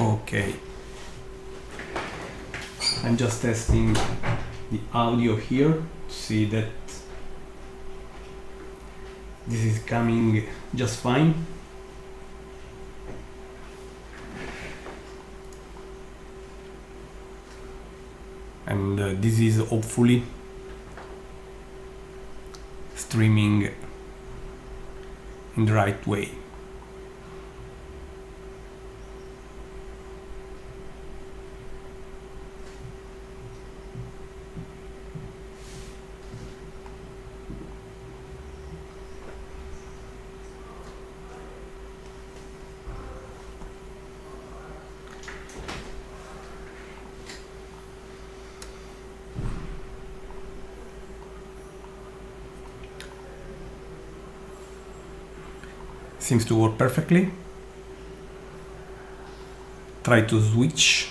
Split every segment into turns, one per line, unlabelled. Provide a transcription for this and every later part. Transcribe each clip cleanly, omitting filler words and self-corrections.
Okay. I'm just testing the audio here to see that this is coming just fine. And this is hopefully streaming in the right way. Seems to work perfectly. Try to switch.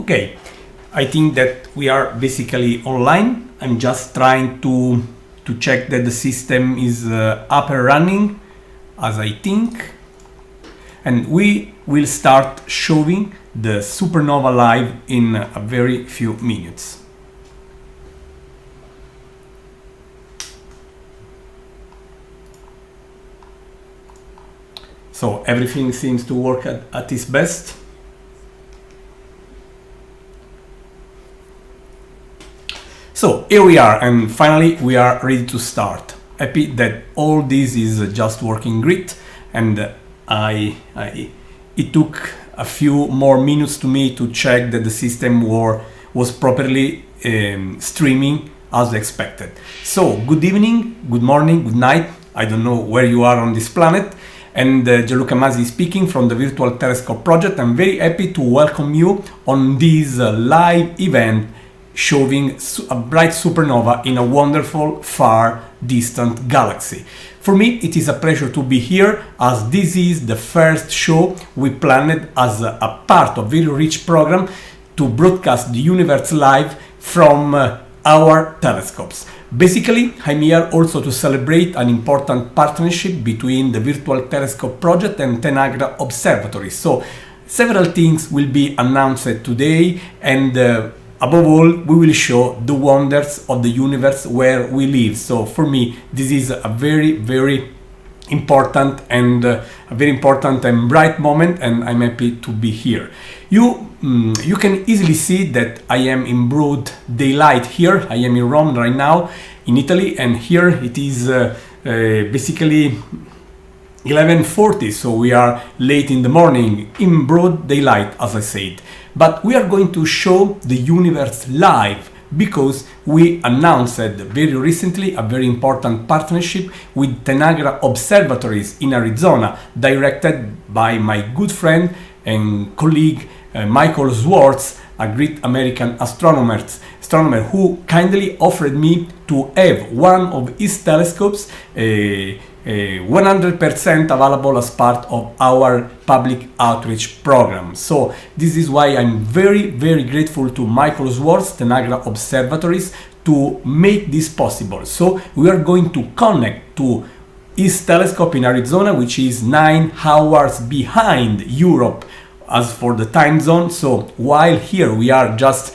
Okay, I think that we are basically online. I'm just trying to check that the system is up and running, as I think. And we will start showing the Supernova live in a very few minutes. So everything seems to work at its best. So here we are, and finally we are ready to start. Happy that all this is just working great, and it took a few more minutes to me to check that the system was properly streaming as expected. So good evening, good morning, good night. I don't know where you are on this planet. And Gianluca Masi speaking from the Virtual Telescope Project. I'm very happy to welcome you on this live event showing a bright supernova in a wonderful, far, distant galaxy. For me, it is a pleasure to be here, as this is the first show we planned as a part of a very rich program to broadcast the universe live from our telescopes. Basically, I'm here also to celebrate an important partnership between the Virtual Telescope Project and Tanagra Observatory. So, several things will be announced today, and above all, we will show the wonders of the universe where we live. So, for me, this is a very, very important and bright moment, and I'm happy to be here. You can easily see that I am in broad daylight here. I am in Rome right now, in Italy, and here it is basically 11:40, so we are late in the morning, in broad daylight, as I said. But we are going to show the universe live, because we announced very recently a very important partnership with Tanagra Observatories in Arizona, directed by my good friend and colleague Michael Schwartz, a great American astronomer who kindly offered me to have one of his telescopes 100% available as part of our public outreach program. So this is why I'm very, very grateful to Michael Schwartz, Tanagra Observatories, to make this possible. So we are going to connect to his telescope in Arizona, which is 9 hours behind Europe as for the time zone. So while here we are just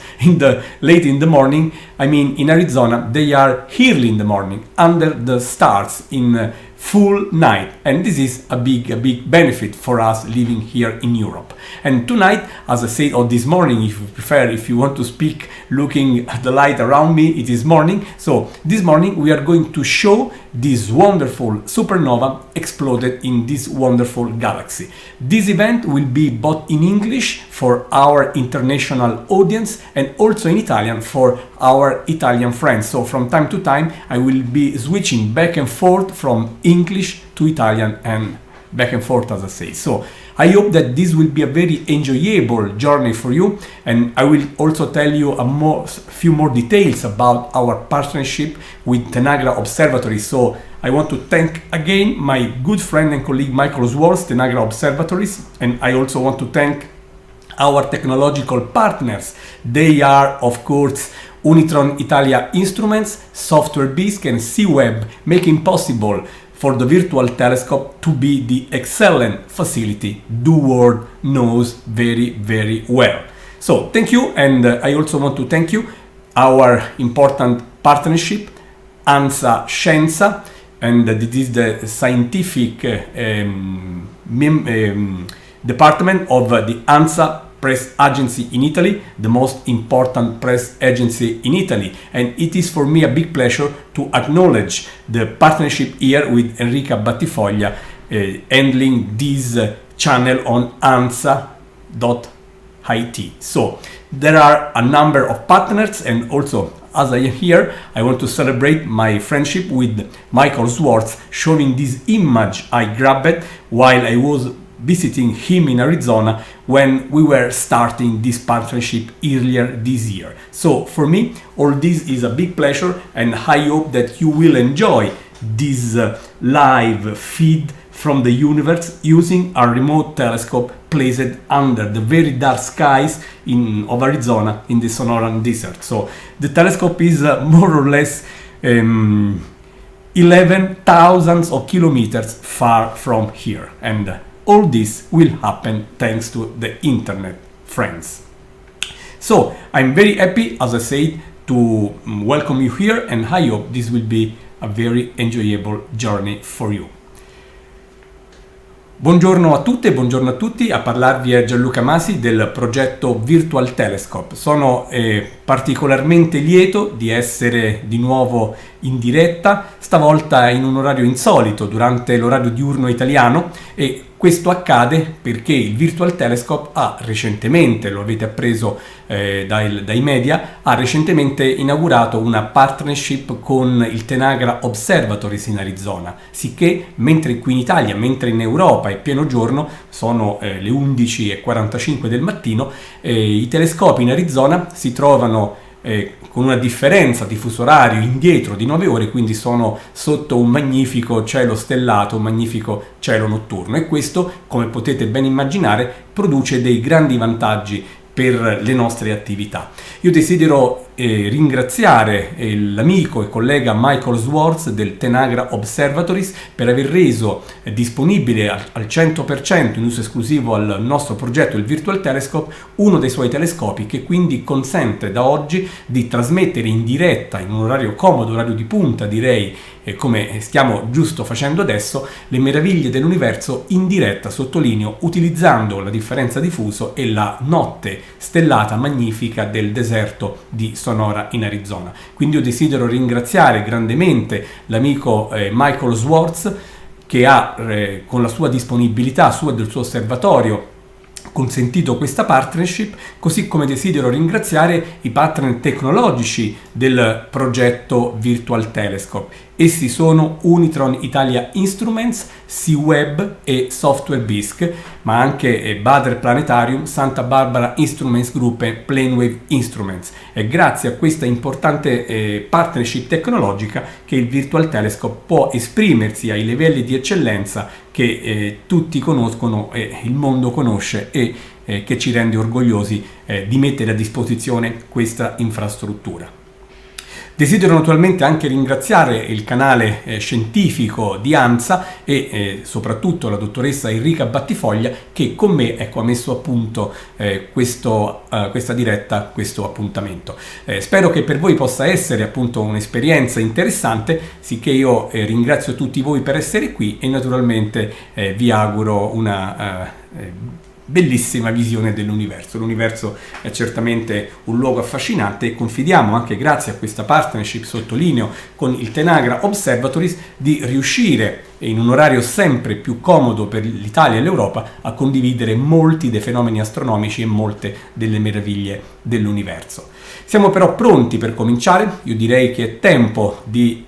late in the morning, I mean in Arizona they are early in the morning, under the stars, in full night, and this is a big benefit for us living here in Europe. And tonight, as I said, or this morning, if you prefer, if you want to speak looking at the light around me, it is morning. So this morning we are going to show this wonderful supernova exploded in this wonderful galaxy. This event will be both in English for our international audience and also in Italian for our Italian friends. So from time to time I will be switching back and forth from English to Italian and back and forth, as I say. So I hope that this will be a very enjoyable journey for you, and I will also tell you a few more details about our partnership with Tanagra Observatory. So I want to thank again my good friend and colleague Michael Schwartz, Tanagra Observatories, and I also want to thank our technological partners. They are, of course, Unitron Italia Instruments, Software Bisq, and C-Web, making possible for the virtual telescope to be the excellent facility the world knows very, very well. So thank you, and I also want to thank you, our important partnership, ANSA Scienza, and this is the scientific department of the ANSA press agency in Italy, the most important press agency in Italy. And it is for me a big pleasure to acknowledge the partnership here with Enrica Battifoglia, handling this channel on ansa.it. So there are a number of partners, and also, as I am here, I want to celebrate my friendship with Michael Schwartz, showing this image I grabbed while I was visiting him in Arizona when we were starting this partnership earlier this year. So for me, all this is a big pleasure, and I hope that you will enjoy this live feed from the universe using a remote telescope placed under the very dark skies of Arizona in the Sonoran Desert. So the telescope is more or less 11,000 of kilometers far from here, and all this will happen thanks to the internet, friends. So I'm very happy, as I said, to welcome you here, and I hope this will be a very enjoyable journey for you. Buongiorno a tutte e buongiorno a tutti, a parlarvi è Gianluca Masi del progetto Virtual Telescope. Sono particolarmente lieto di essere di nuovo in diretta, stavolta in un orario insolito, durante l'orario diurno italiano, e questo accade perché il Virtual Telescope ha recentemente, lo avete appreso dai media, ha recentemente inaugurato una partnership con il Tenagra Observatories in Arizona, sicché mentre qui in Italia, mentre in Europa è pieno giorno, sono le 11:45 del mattino, i telescopi in Arizona si trovano con una differenza di fuso orario indietro di 9 ore, quindi sono sotto un magnifico cielo stellato, un magnifico cielo notturno, e questo, come potete ben immaginare, produce dei grandi vantaggi per le nostre attività. Io desidero ringraziare l'amico e collega Michael Swartz del Tenagra Observatories per aver reso disponibile al 100% in uso esclusivo al nostro progetto, il Virtual Telescope, uno dei suoi telescopi, che quindi consente da oggi di trasmettere in diretta, in un orario comodo, orario di punta direi, come stiamo giusto facendo adesso, le meraviglie dell'universo in diretta, sottolineo, utilizzando la differenza di fuso e la notte stellata magnifica del deserto di Sonora in Arizona. Quindi io desidero ringraziare grandemente l'amico Michael Swartz, che ha con la sua disponibilità, del suo osservatorio, consentito questa partnership, così come desidero ringraziare i partner tecnologici del progetto Virtual Telescope. Essi sono Unitron Italia Instruments, C-Web e Software Bisq, ma anche Bader Planetarium, Santa Barbara Instruments Group e Planewave Instruments. È grazie a questa importante partnership tecnologica che il Virtual Telescope può esprimersi ai livelli di eccellenza che tutti conoscono e il mondo conosce, e che ci rende orgogliosi di mettere a disposizione questa infrastruttura. Desidero naturalmente anche ringraziare il canale scientifico di ANSA e soprattutto la dottoressa Enrica Battifoglia, che con me ha messo a punto questa diretta, questo appuntamento. Spero che per voi possa essere appunto un'esperienza interessante, sicché io ringrazio tutti voi per essere qui e naturalmente vi auguro una bellissima visione dell'universo. L'universo è certamente un luogo affascinante e confidiamo, anche grazie a questa partnership, sottolineo, con il Tenagra Observatories, di riuscire in un orario sempre più comodo per l'Italia e l'Europa a condividere molti dei fenomeni astronomici e molte delle meraviglie dell'universo. Siamo però pronti per cominciare. Io direi che è tempo di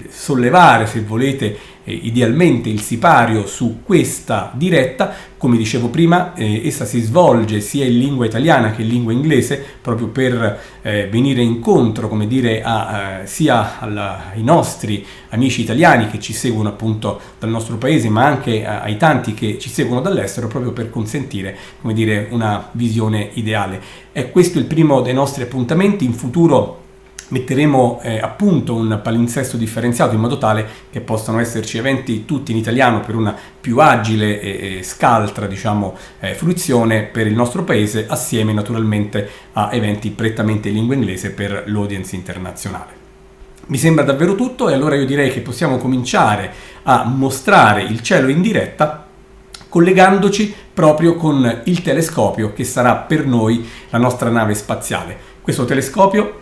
sollevare, se volete, idealmente il sipario su questa diretta. Come dicevo prima, essa si svolge sia in lingua italiana che in lingua inglese, proprio per venire incontro, come dire, sia ai nostri amici italiani che ci seguono appunto dal nostro paese, ma anche ai tanti che ci seguono dall'estero, proprio per consentire, come dire, una visione ideale. È questo il primo dei nostri appuntamenti. In futuro metteremo a punto un palinsesto differenziato in modo tale che possano esserci eventi tutti in italiano per una più agile e scaltra, diciamo, fruizione per il nostro paese, assieme naturalmente a eventi prettamente in lingua inglese per l'audience internazionale. Mi sembra davvero tutto, e allora io direi che possiamo cominciare a mostrare il cielo in diretta, collegandoci proprio con il telescopio che sarà per noi la nostra nave spaziale. Questo telescopio,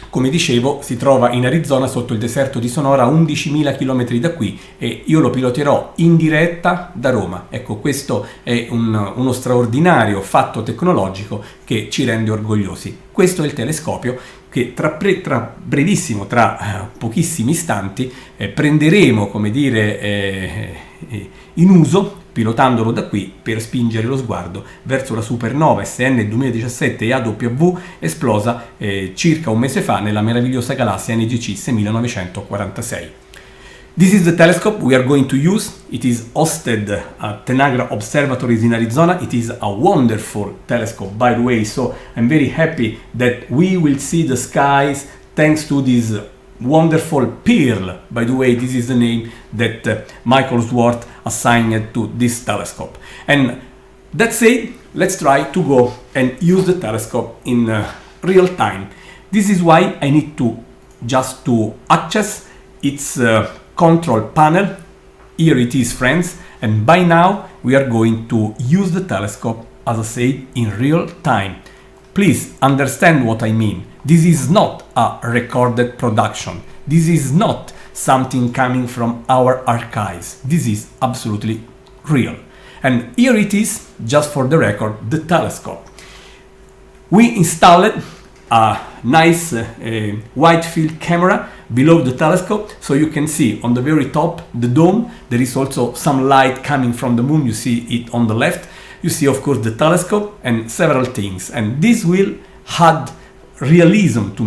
come dicevo, si trova in Arizona sotto il deserto di Sonora, a 11.000 km da qui, e io lo piloterò in diretta da Roma. Ecco, questo è uno straordinario fatto tecnologico che ci rende orgogliosi. Questo è il telescopio che tra brevissimo, tra pochissimi istanti, prenderemo, come dire, in uso, pilotandolo da qui per spingere lo sguardo verso la Supernova SN 2017 EAW, esplosa circa un mese fa nella meravigliosa galassia NGC 6946. This is the telescope we are going to use. It is hosted at Tanagra Observatories in Arizona. It is a wonderful telescope, by the way, so I'm very happy that we will see the skies thanks to this wonderful pearl. By the way, this is the name that Michael Swartz assigned to this telescope. And that said, let's try to go and use the telescope in real time. This is why I need to access its control panel. Here it is, friends, and by now we are going to use the telescope, as I said, in real time. Please understand what I mean. This is not a recorded production. This is not something coming from our archives. This is absolutely real. And here it is, just for the record, the telescope. We installed a nice wide field camera below the telescope, so you can see on the very top the dome. There is also some light coming from the moon. You see it on the left. You see, of course, the telescope and several things, and this will add realism to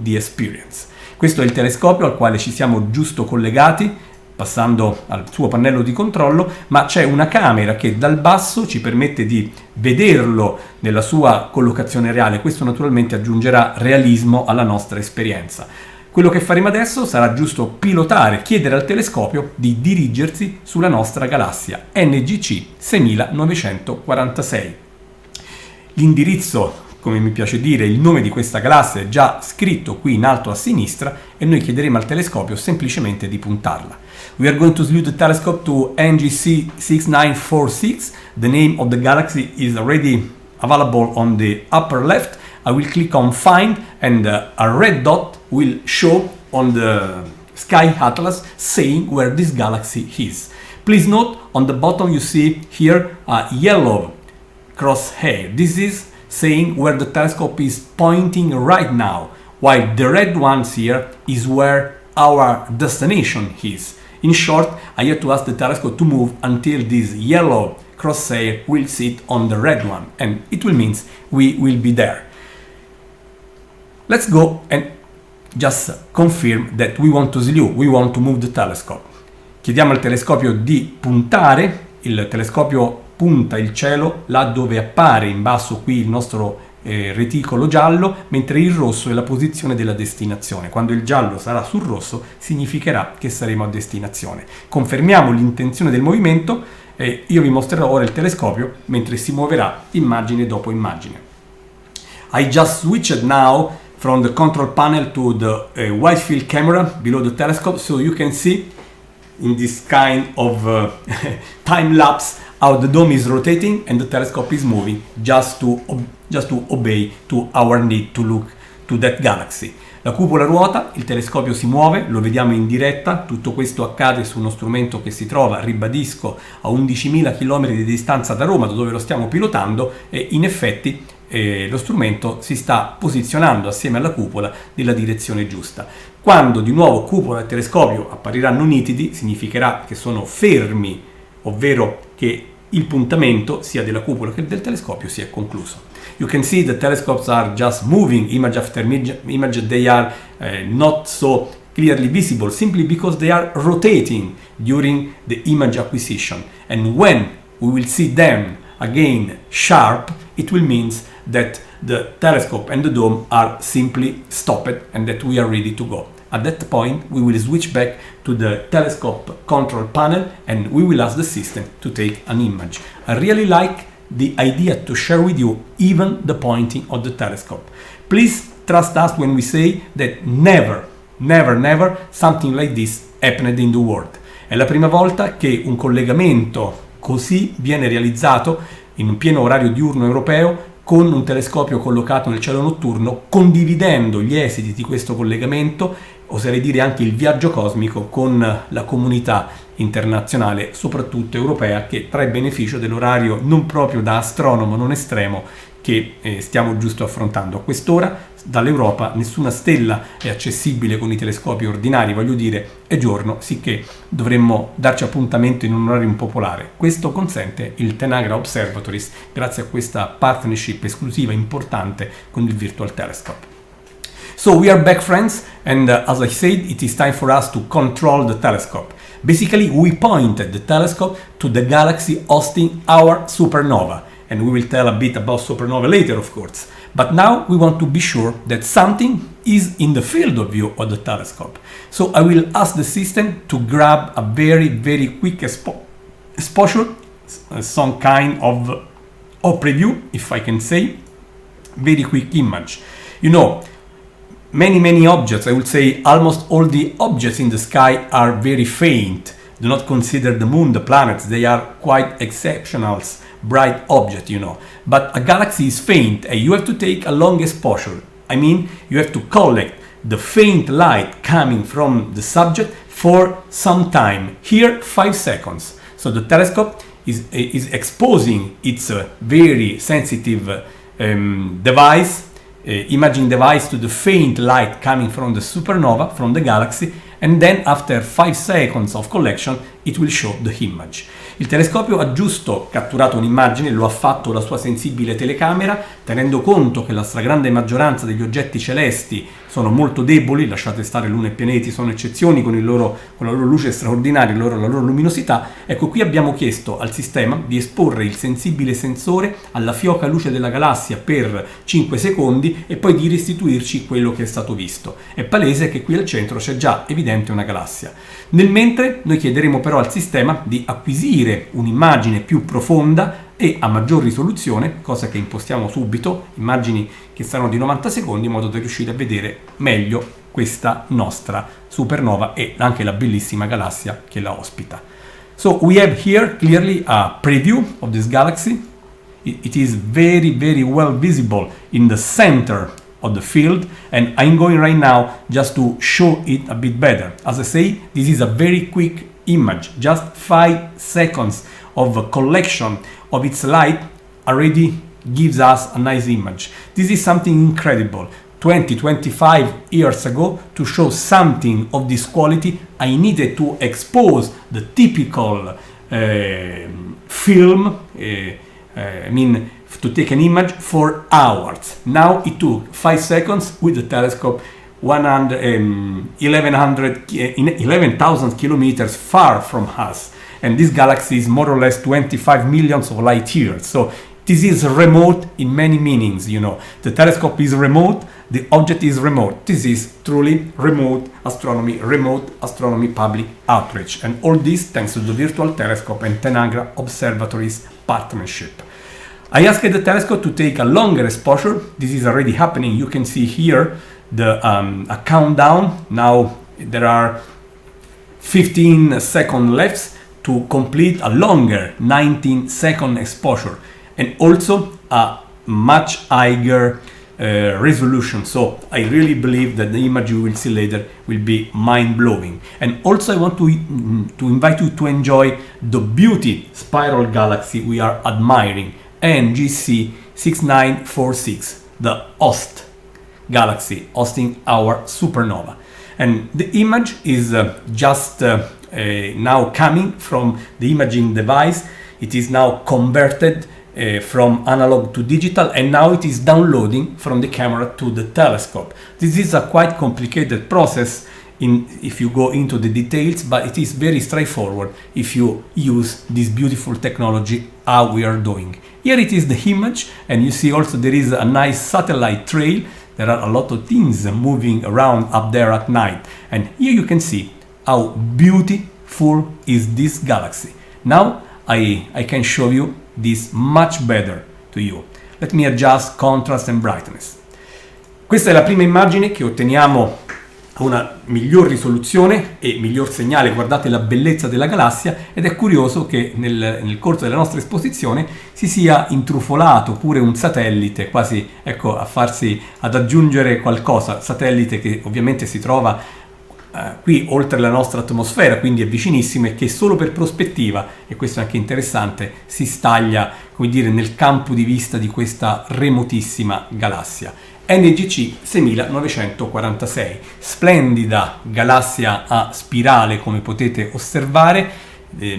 the experience. Questo è il telescopio al quale ci siamo giusto collegati, passando al suo pannello di controllo, ma c'è una camera che dal basso ci permette di vederlo nella sua collocazione reale. Questo naturalmente aggiungerà realismo alla nostra esperienza. Quello che faremo adesso sarà giusto pilotare, chiedere al telescopio di dirigersi sulla nostra galassia NGC 6946. L'indirizzo, come mi piace dire, il nome di questa galassia è già scritto qui in alto a sinistra e noi chiederemo al telescopio semplicemente di puntarla. We are going to salute the telescope to NGC 6946. The name of the galaxy is already available on the upper left. I will click on find and a red dot will show on the sky atlas saying where this galaxy is. Please note on the bottom you see here a yellow crosshair. This is saying where the telescope is pointing right now, while the red ones here is where our destination is. In short, I have to ask the telescope to move until this yellow crosshair will sit on the red one, and it will mean we will be there. Let's go and just confirm that we want to salute, we want to move the telescope. Chiediamo al telescopio di puntare. Il telescopio punta il cielo là dove appare in basso qui il nostro reticolo giallo, mentre il rosso è la posizione della destinazione. Quando il giallo sarà sul rosso significherà che saremo a destinazione. Confermiamo l'intenzione del movimento e io vi mostrerò ora il telescopio mentre si muoverà immagine dopo immagine. I just switched now from the control panel to the wide field camera below the telescope, so you can see in this kind of time lapse how the dome is rotating and the telescope is moving just to obey to our need to look to that galaxy. La cupola ruota, il telescopio si muove, lo vediamo in diretta. Tutto questo accade su uno strumento che si trova, ribadisco, a 11.000 km di distanza da Roma, dove lo stiamo pilotando, e in effetti lo strumento si sta posizionando assieme alla cupola nella direzione giusta. Quando di nuovo cupola e telescopio appariranno nitidi, significherà che sono fermi, ovvero che il puntamento sia della cupola che del telescopio si è concluso. You can see the telescopes are just moving image after image. They are not so clearly visible simply because they are rotating during the image acquisition, and when we will see them again sharp, it will mean that the telescope and the dome are simply stopped and that we are ready to go. At that point, we will switch back to the telescope control panel and we will ask the system to take an image. I really like the idea to share with you even the pointing of the telescope. Please trust us when we say that never something like this happened in the world. È la prima volta che un collegamento così viene realizzato in un pieno orario diurno europeo con un telescopio collocato nel cielo notturno, condividendo gli esiti di questo collegamento, oserei dire anche il viaggio cosmico, con la comunità internazionale, soprattutto europea, che trae beneficio dell'orario non proprio da astronomo, non estremo, che stiamo giusto affrontando. A quest'ora dall'Europa nessuna stella è accessibile con i telescopi ordinari, voglio dire, è giorno, sicché dovremmo darci appuntamento in un orario impopolare. Questo consente il Tanagra Observatories grazie a questa partnership esclusiva importante con il Virtual Telescope. So we are back, friends, and as I said, it is time for us to control the telescope. Basically, we pointed the telescope to the galaxy hosting our supernova, and we will tell a bit about supernova later, of course. But now we want to be sure that something is in the field of view of the telescope. So I will ask the system to grab a very quick exposure, some kind of preview, if I can say, very quick image. You know, many objects, I would say almost all the objects in the sky are very faint. Do not consider the moon, the planets, they are quite exceptional, bright object, you know. But a galaxy is faint and you have to take a long exposure. I mean, you have to collect the faint light coming from the subject for some time. Here, 5 seconds. So the telescope is exposing its very sensitive imaging device to the faint light coming from the supernova, from the galaxy, and then after 5 seconds of collection it will show the image. Il telescopio ha giusto catturato un'immagine, lo ha fatto la sua sensibile telecamera, tenendo conto che la stragrande maggioranza degli oggetti celesti sono molto deboli, lasciate stare Luna e pianeti, sono eccezioni con la loro luce straordinaria, la loro luminosità. Ecco, qui abbiamo chiesto al sistema di esporre il sensibile sensore alla fioca luce della galassia per 5 secondi e poi di restituirci quello che è stato visto. È palese che qui al centro c'è già evidente una galassia. Nel mentre noi chiederemo però al sistema di acquisire un'immagine più profonda e a maggior risoluzione, cosa che impostiamo subito, immagini che saranno di 90 secondi, in modo da riuscire a vedere meglio questa nostra supernova e anche la bellissima galassia che la ospita. So we have here clearly a preview of this galaxy. It is very well visible in the center of the field, and I'm going right now just to show it a bit better. As I say, this is a very quick image, just 5 seconds of a collection of its light already gives us a nice image. This is something incredible. 20-25 years ago, to show something of this quality, I needed to expose the typical film, I mean, to take an image for hours. Now it took 5 seconds with the telescope 11,000 kilometers far from us. And this galaxy is more or less 25 million of light years. So this is remote in many meanings, you know. The telescope is remote, the object is remote. This is truly remote astronomy public outreach. And all this thanks to the Virtual Telescope and Tanagra Observatory's partnership. I asked the telescope to take a longer exposure. This is already happening. You can see here a countdown. Now there are 15 seconds left to complete a longer 19-second exposure, and also a much higher resolution. So I really believe that the image you will see later will be mind-blowing. And also I want to invite you to enjoy the beauty spiral galaxy we are admiring, NGC 6946, the host galaxy hosting our supernova. And the image is just now coming from the imaging device. It is now converted from analog to digital, and now it is downloading from the camera to the telescope. This is a quite complicated process if you go into the details, but it is very straightforward if you use this beautiful technology how we are doing. Here it is the image, and you see also there is a nice satellite trail. There are a lot of things moving around up there at night, and here you can see how beautiful is this galaxy. Now I can show you this much better to you. Let me adjust contrast and brightness. Questa è la prima immagine che otteniamo a una miglior risoluzione e miglior segnale. Guardate la bellezza della galassia, ed è curioso che nel corso della nostra esposizione si sia intrufolato pure un satellite, quasi ecco ad aggiungere qualcosa, satellite che ovviamente si trova qui oltre la nostra atmosfera, quindi è vicinissimo, e che solo per prospettiva, e questo è anche interessante, si staglia, come dire, nel campo di vista di questa remotissima galassia. NGC 6946, splendida galassia a spirale, come potete osservare,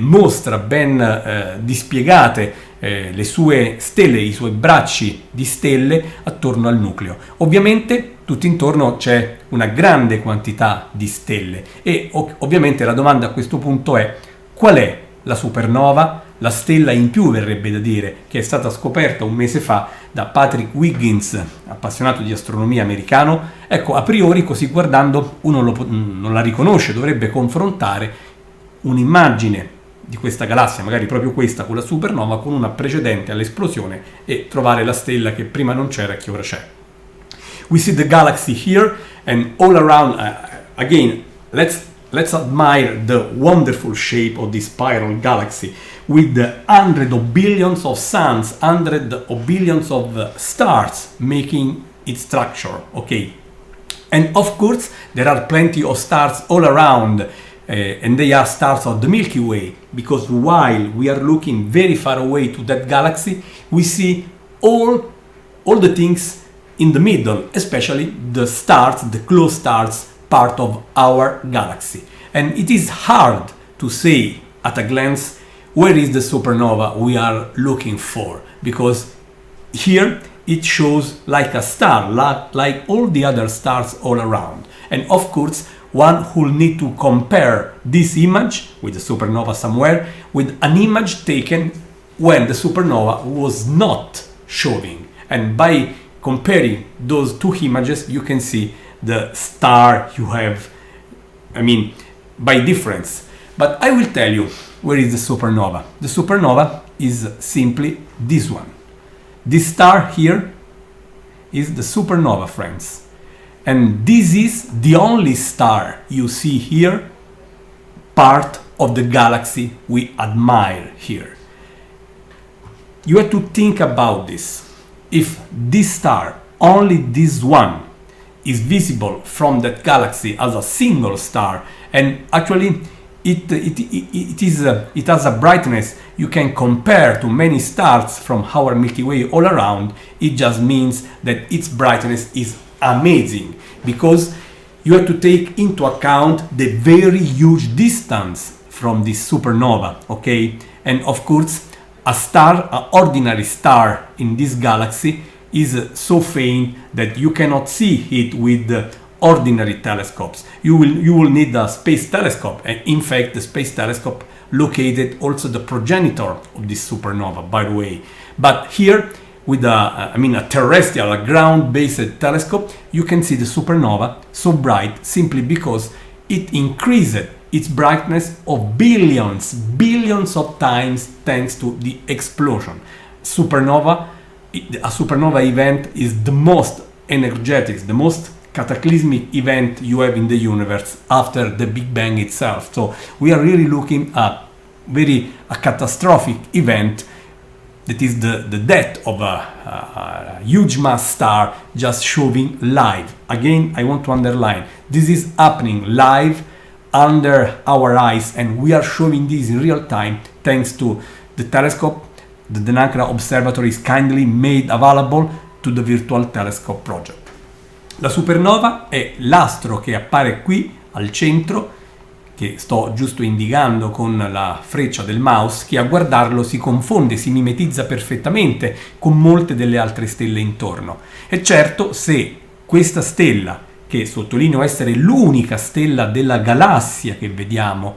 mostra ben dispiegate le sue stelle, i suoi bracci di stelle attorno al nucleo. Ovviamente tutto intorno c'è una grande quantità di stelle e ovviamente la domanda a questo punto è: qual è la supernova, la stella in più verrebbe da dire, che è stata scoperta un mese fa da Patrick Wiggins, appassionato di astronomia americano? Ecco, a priori così guardando uno non la riconosce, dovrebbe confrontare un'immagine di questa galassia, magari proprio questa con la supernova, con una precedente all'esplosione e trovare la stella che prima non c'era e che ora c'è. We see the galaxy here and all around, again, let's admire the wonderful shape of this spiral galaxy with hundreds of billions of suns, hundreds of billions of stars making its structure, okay? And of course, there are plenty of stars all around, and they are stars of the Milky Way, because while we are looking very far away to that galaxy, we see all the things in the middle, especially the stars, the close stars, part of our galaxy. And it is hard to say at a glance where is the supernova we are looking for, because here it shows like a star, like all the other stars all around. And of course, one will need to compare this image with the supernova somewhere with an image taken when the supernova was not showing. And by comparing those two images, you can see the star you have, by difference. But I will tell you where is the supernova. The supernova is simply this one. This star here is the supernova, friends. And this is the only star you see here, part of the galaxy we admire here. You have to think about this. If this star, only this one, is visible from that galaxy as a single star, and actually it has a brightness you can compare to many stars from our Milky Way all around, it just means that its brightness is amazing, because you have to take into account the very huge distance from this supernova, okay? And of course, a star, an ordinary star in this galaxy, is so faint that you cannot see it with ordinary telescopes. You will need a space telescope, and in fact the space telescope located also the progenitor of this supernova, by the way. But here, with a terrestrial, a ground-based telescope, you can see the supernova so bright simply because it increased its brightness of billions of times thanks to the explosion. A supernova event is the most energetic, the most cataclysmic event you have in the universe after the Big Bang itself. So we are really looking at a catastrophic event that is the death of a huge mass star just showing live. Again, I want to underline, this is happening live under our eyes, and we are showing this in real time thanks to the telescope that the NACRA Observatory is kindly made available to the Virtual Telescope Project. La supernova è l'astro che appare qui al centro, che sto giusto indicando con la freccia del mouse, che a guardarlo si confonde, si mimetizza perfettamente con molte delle altre stelle intorno. E certo, se questa stella, che sottolineo essere l'unica stella della galassia che vediamo,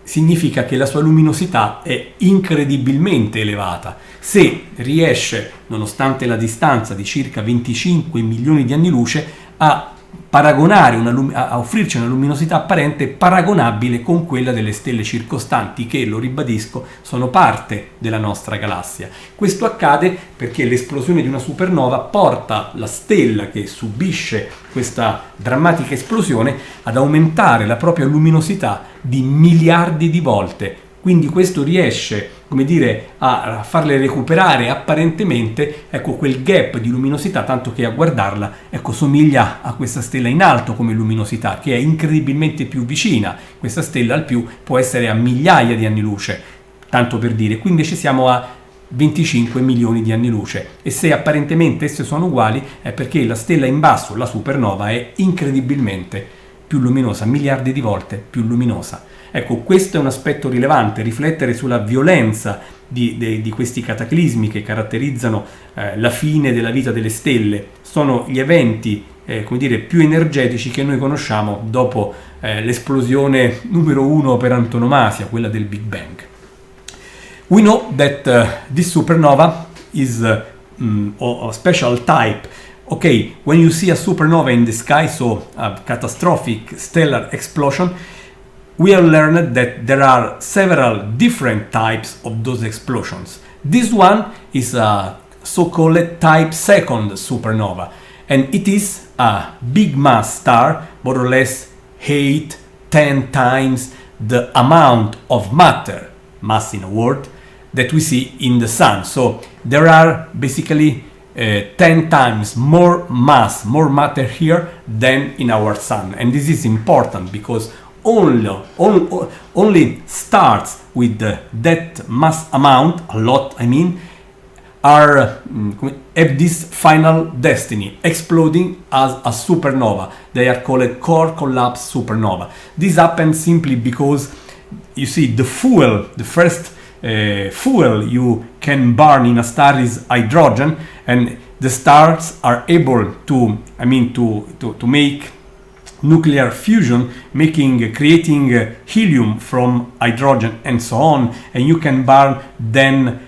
significa che la sua luminosità è incredibilmente elevata. Se riesce, nonostante la distanza di circa 25 milioni di anni luce, a offrirci una luminosità apparente paragonabile con quella delle stelle circostanti, che, lo ribadisco, sono parte della nostra galassia. Questo accade perché l'esplosione di una supernova porta la stella che subisce questa drammatica esplosione ad aumentare la propria luminosità di miliardi di volte. Quindi questo riesce, a farle recuperare apparentemente, quel gap di luminosità, tanto che a guardarla, somiglia a questa stella in alto come luminosità, che è incredibilmente più vicina. Questa stella al più può essere a migliaia di anni luce, tanto per dire. Qui invece siamo a 25 milioni di anni luce, e se apparentemente esse sono uguali è perché la stella in basso, la supernova, è incredibilmente più luminosa, miliardi di volte più luminosa. Ecco, questo è un aspetto rilevante, riflettere sulla violenza di questi cataclismi che caratterizzano la fine della vita delle stelle. Sono gli eventi come dire, più energetici che noi conosciamo dopo l'esplosione numero 1 per antonomasia, quella del Big Bang. We know that this supernova is a special type. Okay, when you see a supernova in the sky, so a catastrophic stellar explosion, we have learned that there are several different types of those explosions. This one is a so-called type second supernova, and it is a big mass star, more or less 8-10 times the amount of matter, mass in a word, that we see in the sun. So there are basically 10 times more mass, more matter here than in our sun. And this is important because only stars with that mass amount, a lot I mean, have this final destiny, exploding as a supernova. They are called core collapse supernova. This happens simply because, you see, the fuel, the first fuel you can burn in a star is hydrogen, and the stars are able to make nuclear fusion, creating helium from hydrogen and so on, and you can burn then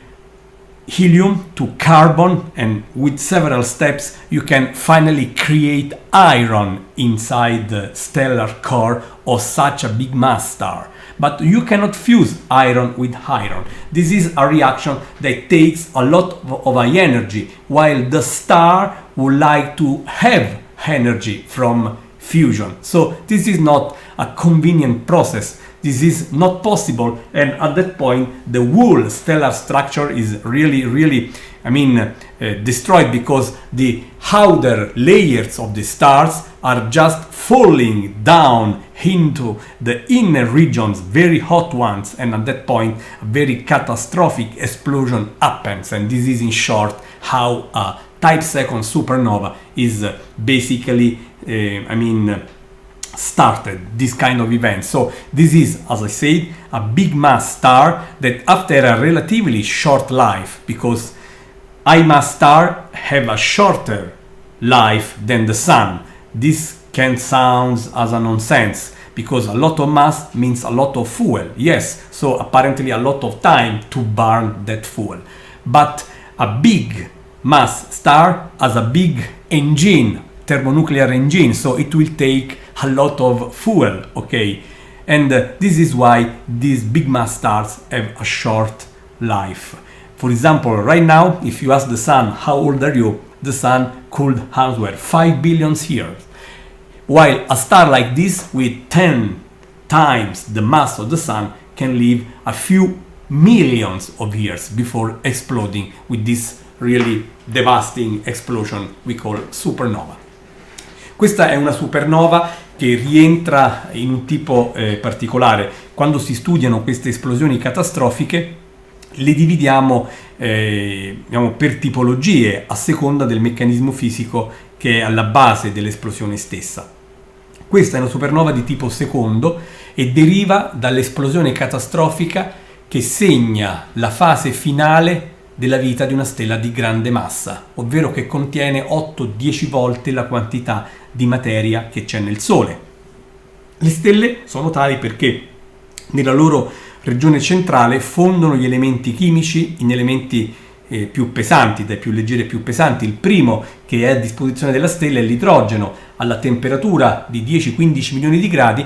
helium to carbon, and with several steps you can finally create iron inside the stellar core of such a big mass star. But you cannot fuse iron with iron. This is a reaction that takes a lot of energy, while the star would like to have energy from fusion. So this is not a convenient process. This is not possible, and at that point the whole stellar structure is really destroyed, because the outer layers of the stars are just falling down into the inner regions, very hot ones, and at that point a very catastrophic explosion happens. And this is in short how a type second supernova is basically started, this kind of event. So this is, as I said, a big mass star that after a relatively short life, because high mass stars have a shorter life than the sun. This can sound as a nonsense, because a lot of mass means a lot of fuel. Yes, so apparently a lot of time to burn that fuel. But a big mass star has a big engine, thermonuclear engine, so it will take a lot of fuel, okay? And this is why these big mass stars have a short life. For example, right now, if you ask the sun, how old are you? The sun could answer 5 billion years. While a star like this, with 10 times the mass of the sun, can live a few millions of years before exploding with this really devastating explosion we call supernova. Questa è una supernova che rientra in un tipo particolare. Quando si studiano queste esplosioni catastrofiche, le dividiamo per tipologie a seconda del meccanismo fisico che è alla base dell'esplosione stessa. Questa è una supernova di tipo secondo e deriva dall'esplosione catastrofica che segna la fase finale della vita di una stella di grande massa, ovvero che contiene 8-10 volte la quantità di materia che c'è nel Sole. Le stelle sono tali perché nella loro regione centrale fondono gli elementi chimici in elementi più pesanti, dai più leggeri ai più pesanti. Il primo che è a disposizione della stella è l'idrogeno. Alla temperatura di 10-15 milioni di gradi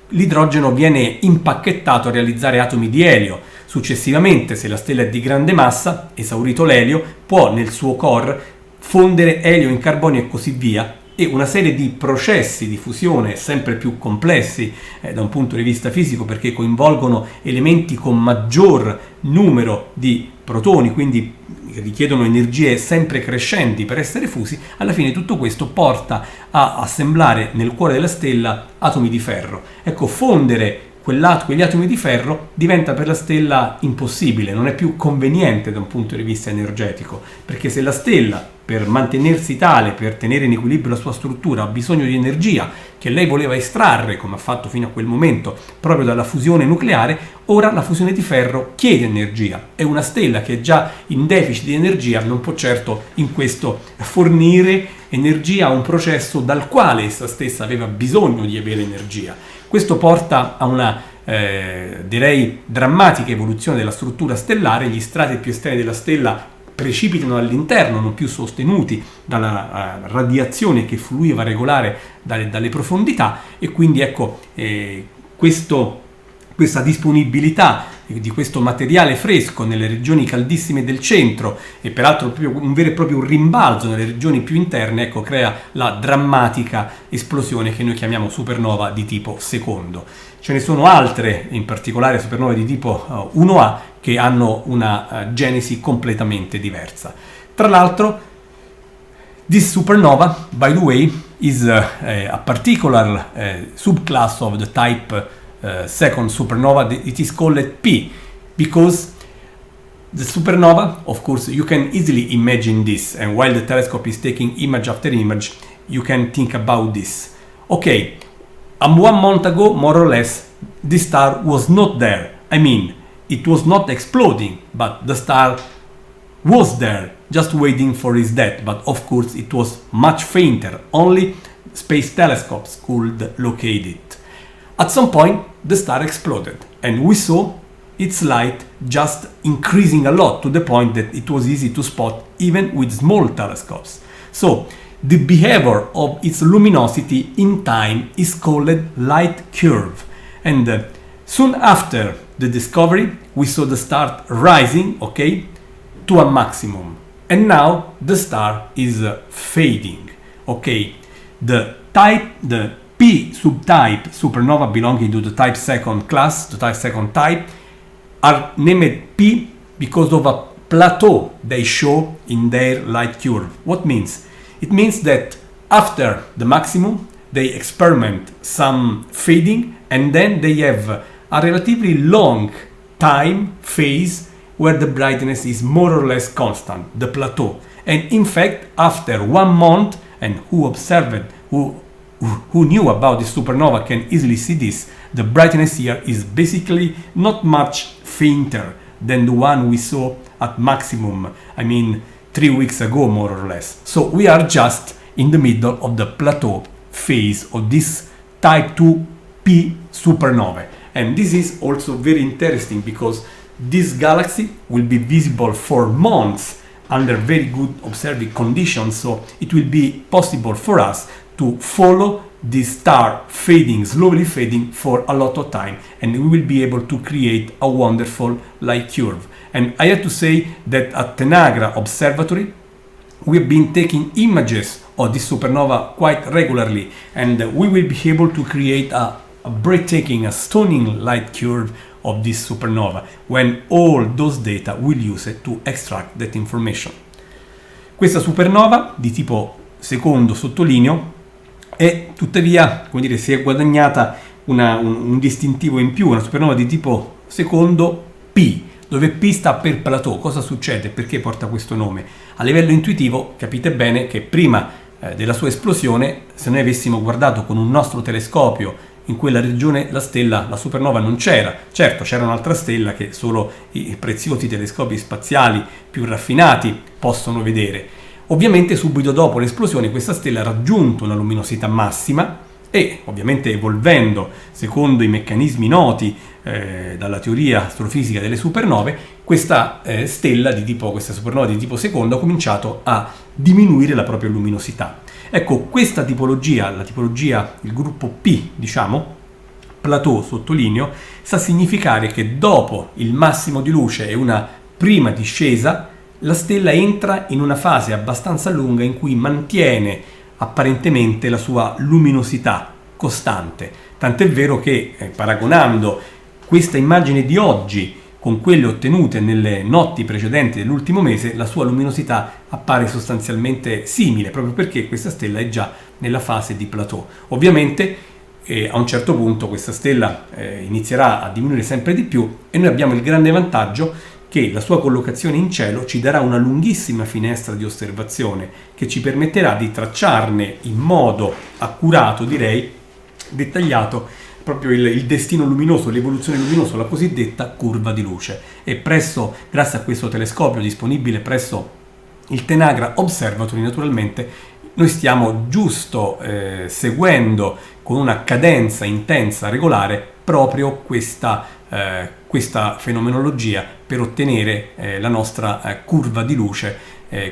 l'idrogeno viene impacchettato a realizzare atomi di elio. Successivamente, se la stella è di grande massa, esaurito l'elio, può nel suo core fondere elio in carbonio e così via, e una serie di processi di fusione sempre più complessi da un punto di vista fisico, perché coinvolgono elementi con maggior numero di protoni, quindi richiedono energie sempre crescenti per essere fusi. Alla fine tutto questo porta a assemblare nel cuore della stella atomi di ferro. Ecco, fondere quegli atomi di ferro, diventa per la stella impossibile, non è più conveniente da un punto di vista energetico, perché se la stella, per mantenersi tale, per tenere in equilibrio la sua struttura, ha bisogno di energia che lei voleva estrarre, come ha fatto fino a quel momento, proprio dalla fusione nucleare, ora la fusione di ferro chiede energia e una stella che è già in deficit di energia non può certo in questo fornire energia a un processo dal quale essa stessa aveva bisogno di avere energia. Questo porta a una direi drammatica evoluzione della struttura stellare. Gli strati più esterni della stella precipitano all'interno, non più sostenuti dalla radiazione che fluiva regolare dalle profondità, e quindi ecco questa disponibilità di questo materiale fresco nelle regioni caldissime del centro, e peraltro proprio un vero e proprio rimbalzo nelle regioni più interne, ecco, crea la drammatica esplosione che noi chiamiamo supernova di tipo secondo. Ce ne sono altre, in particolare supernove di tipo 1A, che hanno una genesi completamente diversa. Tra l'altro, this supernova, by the way, is a particular subclass of the type second supernova. It is called P, because the supernova, of course, you can easily imagine this, and while the telescope is taking image after image, you can think about this. Okay, 1 month ago, more or less, this star was not there. I mean, it was not exploding, but the star was there, just waiting for its death. But of course, it was much fainter. Only space telescopes could locate it. At some point, the star exploded, and we saw its light just increasing a lot, to the point that it was easy to spot even with small telescopes. So, the behavior of its luminosity in time is called light curve. And soon after the discovery, we saw the star rising, okay, to a maximum. And now the star is fading, okay. The P subtype supernova belonging to the type second class, the type second type, are named P because of a plateau they show in their light curve. What means? It means that after the maximum, they experiment some fading, and then they have a relatively long time phase where the brightness is more or less constant, the plateau. And in fact, after 1 month, and who observed, who knew about the supernova can easily see this, the brightness here is basically not much fainter than the one we saw at maximum, I mean 3 weeks ago, more or less. So we are just in the middle of the plateau phase of this type 2P supernova. And this is also very interesting because this galaxy will be visible for months under very good observing conditions, so it will be possible for us to follow this star fading, slowly fading for a lot of time, and we will be able to create a wonderful light curve. And I have to say that at Tanagra Observatory we've been taking images of this supernova quite regularly, and we will be able to create a breathtaking, a stunning light curve of this supernova when all those data will use it to extract that information. Questa supernova di tipo secondo, sottolineo, e tuttavia, come dire, si è guadagnata un distintivo in più, una supernova di tipo secondo P, dove P sta per plateau. Cosa succede? Perché porta questo nome? A livello intuitivo capite bene che prima della sua esplosione, se noi avessimo guardato con un nostro telescopio in quella regione, la stella, la supernova non c'era. Certo, c'era un'altra stella che solo i preziosi telescopi spaziali più raffinati possono vedere. Ovviamente subito dopo l'esplosione questa stella ha raggiunto una luminosità massima e, ovviamente evolvendo secondo i meccanismi noti dalla teoria astrofisica delle supernove, questa stella di tipo, questa supernova di tipo secondo, ha cominciato a diminuire la propria luminosità. Ecco, questa tipologia, la tipologia, il gruppo P, diciamo, plateau sottolineo, sta a significare che dopo il massimo di luce e una prima discesa, la stella entra in una fase abbastanza lunga in cui mantiene apparentemente la sua luminosità costante. Tant'è vero che, paragonando questa immagine di oggi con quelle ottenute nelle notti precedenti dell'ultimo mese, la sua luminosità appare sostanzialmente simile, proprio perché questa stella è già nella fase di plateau. Ovviamente e a un certo punto questa stella inizierà a diminuire sempre di più e noi abbiamo il grande vantaggio che la sua collocazione in cielo ci darà una lunghissima finestra di osservazione che ci permetterà di tracciarne in modo accurato, direi, dettagliato, proprio il destino luminoso, l'evoluzione luminosa, la cosiddetta curva di luce. E presso, grazie a questo telescopio disponibile presso il Tanagra Observatory, naturalmente, noi stiamo giusto seguendo con una cadenza intensa, regolare, proprio questa fenomenologia per ottenere la nostra curva di luce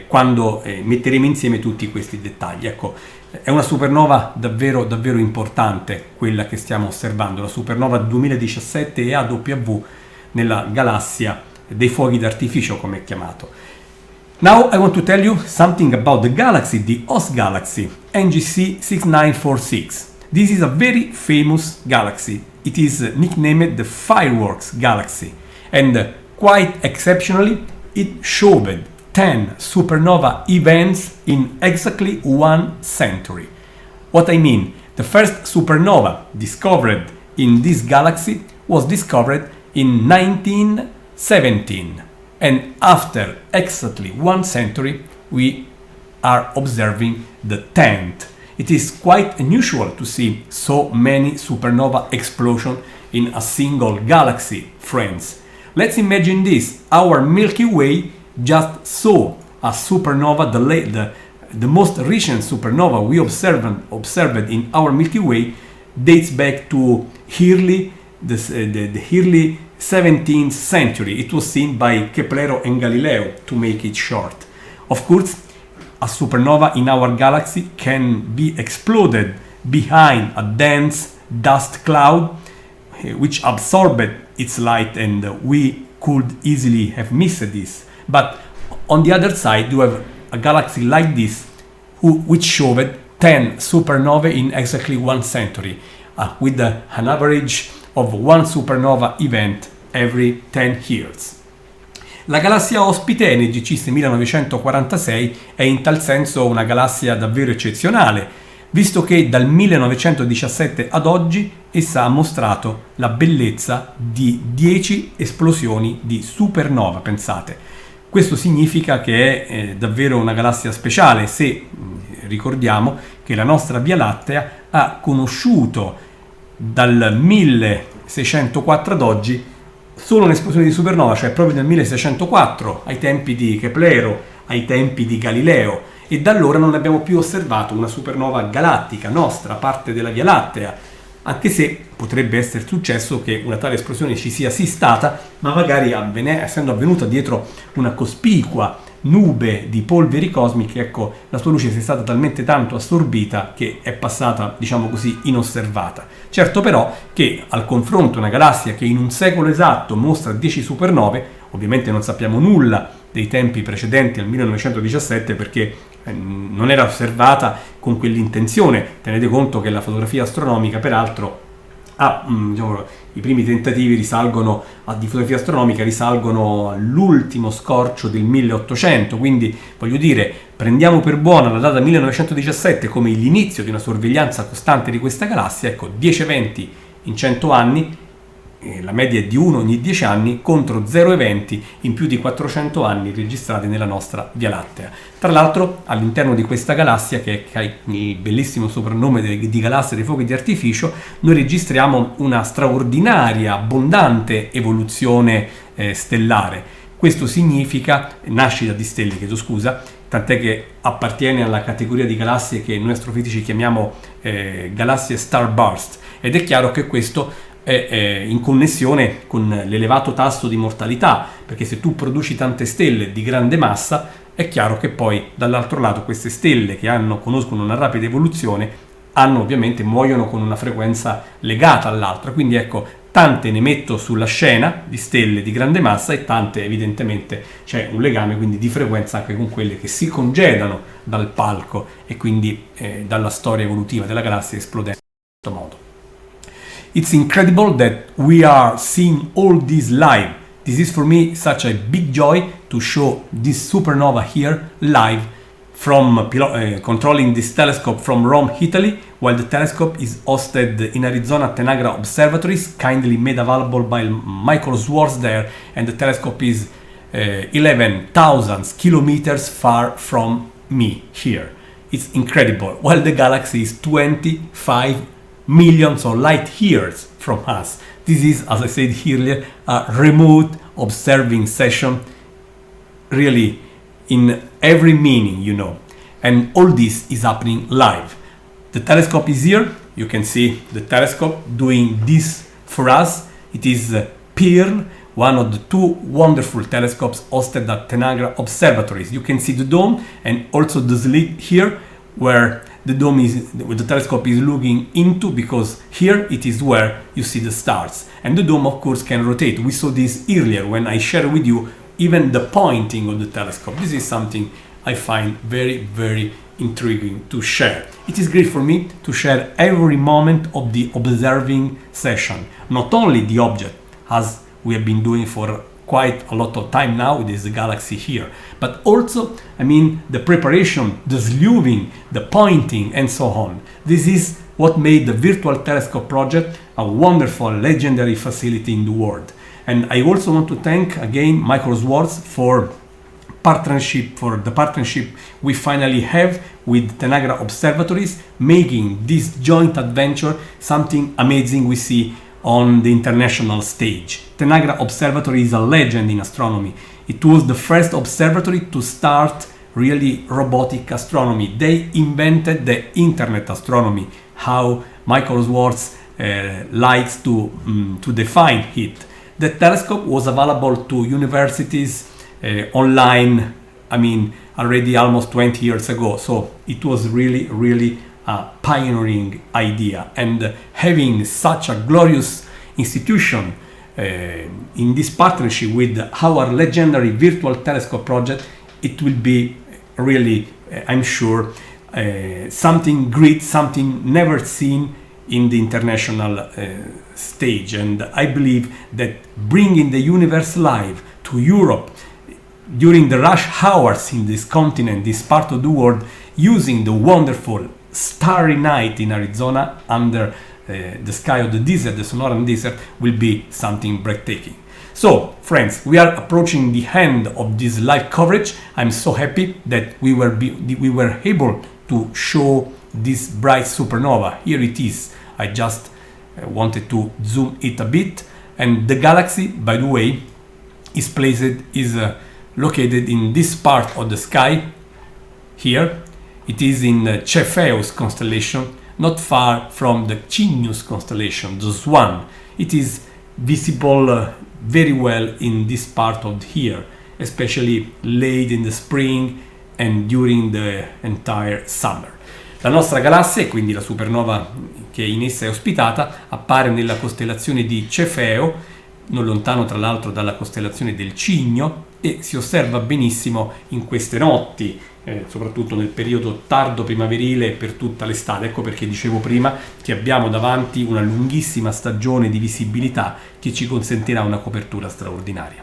quando metteremo insieme tutti questi dettagli. Ecco, è una supernova davvero davvero importante quella che stiamo osservando, la supernova 2017 EAW nella galassia dei fuochi d'artificio, come è chiamato. Now I want to tell you something about the galaxy, the host galaxy, NGC 6946. This is a very famous galaxy. It is nicknamed the Fireworks Galaxy, and quite exceptionally, it showed 10 supernova events in exactly 1 century. What I mean, the first supernova discovered in this galaxy was discovered in 1917, and after exactly 1 century we are observing the 10th. It is quite unusual to see so many supernova explosions in a single galaxy, friends. Let's imagine this. Our Milky Way just saw a supernova, the most recent supernova we observed in our Milky Way dates back to the early 17th century. It was seen by Kepler and Galileo, to make it short. Of course, a supernova in our galaxy can be exploded behind a dense dust cloud which absorbed its light, and we could easily have missed this. But on the other side, you have a galaxy like this which showed 10 supernovae in exactly 1 century, with an average of 1 supernova event every 10 years. La galassia ospite NGC 1946 è in tal senso una galassia davvero eccezionale, visto che dal 1917 ad oggi essa ha mostrato la bellezza di 10 esplosioni di supernova, pensate. Questo significa che è davvero una galassia speciale, se ricordiamo che la nostra Via Lattea ha conosciuto dal 1604 ad oggi solo un'esplosione di supernova, cioè proprio nel 1604, ai tempi di Kepler, ai tempi di Galileo, e da allora non abbiamo più osservato una supernova galattica nostra, parte della Via Lattea, anche se potrebbe essere successo che una tale esplosione ci sia assistata, ma magari essendo avvenuta dietro una cospicua nube di polveri cosmiche, ecco, la sua luce sia stata talmente tanto assorbita che è passata, diciamo così, inosservata. Certo però che al confronto una galassia che in un secolo esatto mostra 10 supernove, ovviamente non sappiamo nulla dei tempi precedenti al 1917 perché non era osservata con quell'intenzione. Tenete conto che la fotografia astronomica, peraltro, i primi tentativi di fotografia astronomica risalgono all'ultimo scorcio del 1800, quindi voglio dire, prendiamo per buona la data 1917 come l'inizio di una sorveglianza costante di questa galassia. Ecco, 10 eventi in 100 anni, la media è di 1 ogni 10 anni, contro 0 eventi in più di 400 anni registrati nella nostra Via Lattea. Tra l'altro, all'interno di questa galassia, che ha il bellissimo soprannome di galassia dei fuochi di artificio, noi registriamo una straordinaria, abbondante evoluzione stellare. Questo significa nascita di stelle, chiedo scusa, tant'è che appartiene alla categoria di galassie che noi astrofisici chiamiamo galassie starburst, ed è chiaro che questo è in connessione con l'elevato tasso di mortalità, perché se tu produci tante stelle di grande massa, è chiaro che poi dall'altro lato queste stelle che conoscono una rapida evoluzione ovviamente muoiono con una frequenza legata all'altra. Quindi ecco, tante ne metto sulla scena di stelle di grande massa e tante evidentemente c'è un legame quindi di frequenza anche con quelle che si congedano dal palco e quindi dalla storia evolutiva della galassia esplodendo in questo modo. It's incredible that we are seeing all this live. This is for me such a big joy to show this supernova here live from controlling this telescope from Rome, Italy, while the telescope is hosted in Arizona Tenagra Observatories, kindly made available by Michael Swartz there, and the telescope is 11,000 kilometers far from me here. It's incredible, while the galaxy is 25 million light years from us. This is, as I said earlier, a remote observing session, really in every meaning, you know. And all this is happening live. The telescope is here. You can see the telescope doing this for us. It is Pearl, one of the two wonderful telescopes hosted at Tenagra Observatories. You can see the dome and also the slit here, where the dome is, the telescope is looking into, because here it is where you see the stars. And the dome, of course, can rotate. We saw this earlier when I shared with you even the pointing of the telescope. This is something I find very, very intriguing to share. It is great for me to share every moment of the observing session, not only the object, as we have been doing for quite a lot of time now with this galaxy here, but also, I mean, the preparation, the sleuthing, the pointing, and so on. This is what made the Virtual Telescope project a wonderful, legendary facility in the world. And I also want to thank again Michael Swartz for the partnership we finally have with Tenagra Observatories, making this joint adventure something amazing we see on the international stage. Tenagra Observatory is a legend in astronomy. It was the first observatory to start really robotic astronomy. They invented the internet astronomy, how Michael Swartz likes to define it. The telescope was available to universities online, I mean, already almost 20 years ago. So it was really, really a pioneering idea. And having such a glorious institution in this partnership with our legendary Virtual Telescope project, it will be really, I'm sure, something great, something never seen in the international stage. And I believe that bringing the universe live to Europe during the rush hours in this continent, this part of the world, using the wonderful starry night in Arizona under the sky of the desert, the Sonoran Desert, will be something breathtaking. So, friends, we are approaching the end of this live coverage. I'm so happy that we were able to show this bright supernova. Here it is. I just wanted to zoom it a bit. And the galaxy, by the way, is located in this part of the sky here. It is in Cepheus constellation, not far from the Cygnus constellation, the Swan. It is visible very well in this part of here, especially late in the spring and during the entire summer. La nostra galassia, e quindi la supernova che in essa è ospitata, appare nella costellazione di Cefeo, non lontano tra l'altro dalla costellazione del Cigno, e si osserva benissimo in queste notti, soprattutto nel periodo tardo primaverile per tutta l'estate. Ecco perché dicevo prima che abbiamo davanti una lunghissima stagione di visibilità che ci consentirà una copertura straordinaria.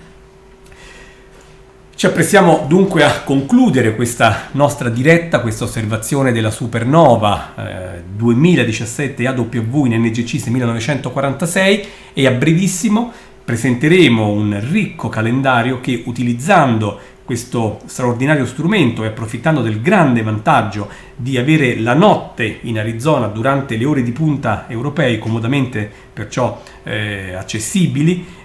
Ci apprestiamo dunque a concludere questa nostra diretta, questa osservazione della supernova 2017 AW in NGC 1946, e a brevissimo presenteremo un ricco calendario che, utilizzando questo straordinario strumento e approfittando del grande vantaggio di avere la notte in Arizona durante le ore di punta europee, comodamente perciò accessibili,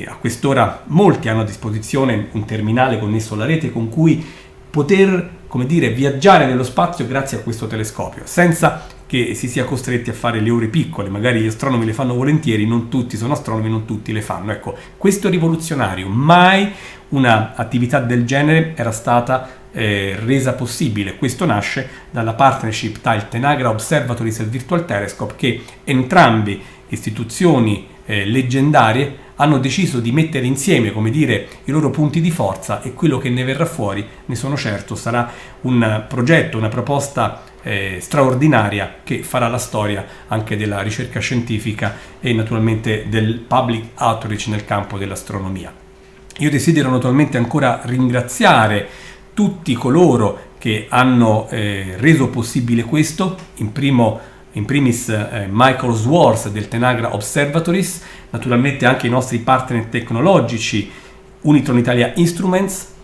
a quest'ora molti hanno a disposizione un terminale connesso alla rete con cui poter, come dire, viaggiare nello spazio grazie a questo telescopio, senza che si sia costretti a fare le ore piccole. Magari gli astronomi le fanno volentieri, non tutti sono astronomi, non tutti le fanno. Ecco, questo è rivoluzionario. Mai una attività del genere era stata resa possibile. Questo nasce dalla partnership tra il Tenagra Observatories e il Virtual Telescope, che entrambe istituzioni leggendarie hanno deciso di mettere insieme, come dire, i loro punti di forza, e quello che ne verrà fuori, ne sono certo, sarà un progetto, una proposta straordinaria che farà la storia anche della ricerca scientifica e naturalmente del public outreach nel campo dell'astronomia. Io desidero naturalmente ancora ringraziare tutti coloro che hanno reso possibile questo, in primis Michael Swartz del Tenagra Observatories, naturalmente anche i nostri partner tecnologici Unitron Italia Instruments,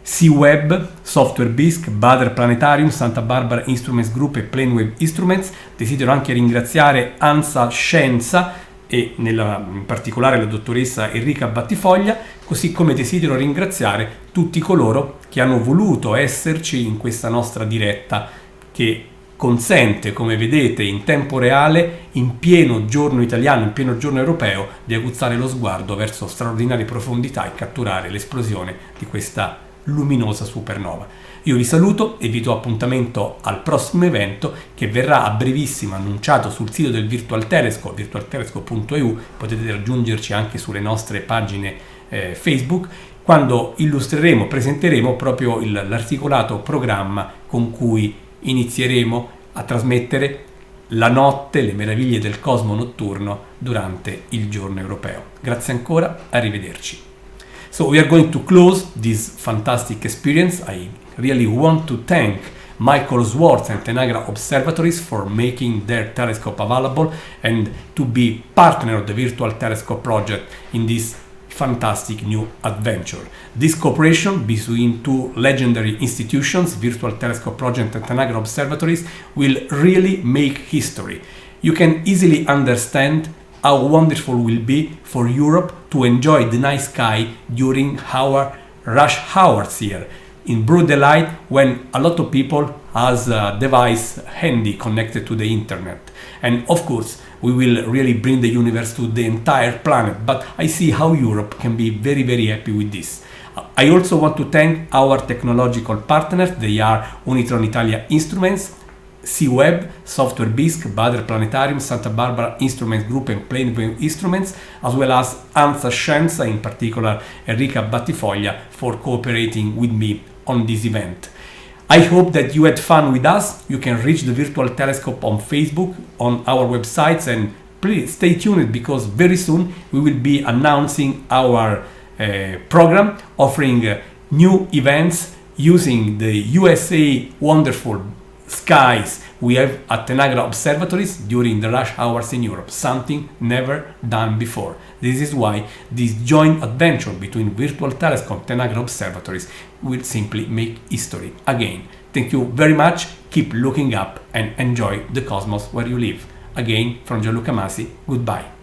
C-Web, Software BISC, Bader Planetarium, Santa Barbara Instruments Group e Planewave Instruments. Desidero anche ringraziare ANSA Scienza e in particolare la dottoressa Enrica Battifoglia, così come desidero ringraziare tutti coloro che hanno voluto esserci in questa nostra diretta che consente, come vedete, in tempo reale, in pieno giorno italiano, in pieno giorno europeo, di aguzzare lo sguardo verso straordinarie profondità e catturare l'esplosione di questa luminosa supernova. Io vi saluto e vi do appuntamento al prossimo evento che verrà a brevissimo annunciato sul sito del Virtual Telescope, virtualtelescope.eu. Potete raggiungerci anche sulle nostre pagine Facebook, quando presenteremo proprio l'articolato programma con cui inizieremo a trasmettere la notte, le meraviglie del cosmo notturno durante il giorno europeo. Grazie ancora, arrivederci. So we are going to close this fantastic experience. I really want to thank Michael Swartz and Tenagra Observatories for making their telescope available and to be partner of the Virtual Telescope project in this fantastic new adventure. This cooperation between two legendary institutions, Virtual Telescope Project and Tenagra Observatories, will really make history. You can easily understand how wonderful it will be for Europe to enjoy the night sky during our rush hours here in broad daylight, when a lot of people has a device handy connected to the internet. And of course, we will really bring the universe to the entire planet, but I see how Europe can be very, very happy with this. I also want to thank our technological partners. They are Unitron Italia Instruments, C-Web, Software BISC, Bader Planetarium, Santa Barbara Instruments Group and Planewave Instruments, as well as ANSA Scienza, in particular Enrica Battifoglia, for cooperating with me on this event. I hope that you had fun with us. You can reach the Virtual Telescope on Facebook, on our websites, and please stay tuned because very soon we will be announcing our program, offering new events using the USA wonderful skies we have at Tenagra Observatories during the rush hours in Europe, something never done before. This is why this joint adventure between Virtual Telescope and Tenagra Observatories will simply make history again. Thank you very much, keep looking up and enjoy the cosmos where you live. Again, from Gianluca Masi, goodbye.